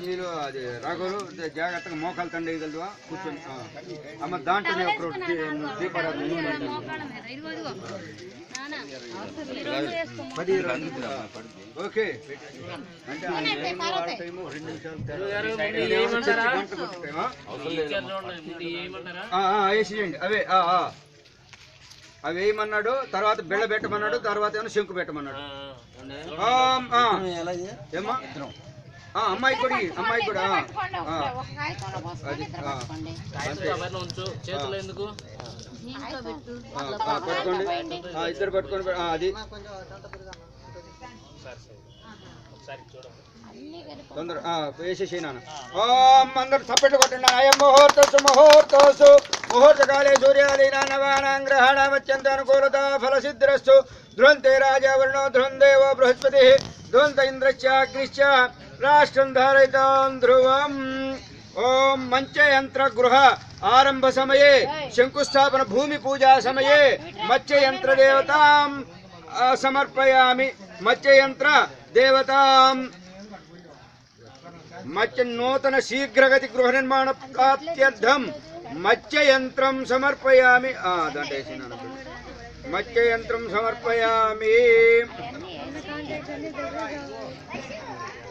మీరు అది రాఘవులు జాగ్రత్తగా మోకాలు తండేయగలదువా కూర్చొని అమ్మ దాంట్లోనే ఒక దీపారాధన ఓకే అంటే 2 నిమిషాలు వేసేయండి అవే అవి వేయమన్నాడు తర్వాత బిళ్ళ పెట్టమన్నాడు తర్వాత ఏమో శంకు పెట్టమన్నాడు ఏమా అమ్మాయి కూడా పట్టుకోండి ఇద్దరు పట్టుకొని అది తొందర వేసేసి నాన్న అందరు తప్పెట్టు కొట్టండి అయం ముహూర్తసు ముహూర్తోసు ముహూర్తకాలే సూర్యాదీనా నవానాం గ్రహాణమత్యంత అనుకూలత ఫలసిద్ధిరస్తు ధ్రువంతే రాజా వరుణో ధ్రువం దేవో బృహస్పతి ధ్రువంత ఇంద్రశ్చాగ్నిశ్చ రాష్ట్రం ధారయితాం ధ్రువం ఓం మంచయంత్ర గృహ ఆరంభ సమయే శంకుస్థాపన భూమి పూజా సమయే మత్స్యయంత్ర దేవతాం సమర్పయామి మత్స్యయంత్ర దేవతాం మత్స్య నూతన శీఘ్రగతి గృహ నిర్మాణ ప్రాప్త్యర్థం మత్స్యయంత్రం సమర్పయామి దాంట్లో మత్స్యయంత్రం సమర్పయామి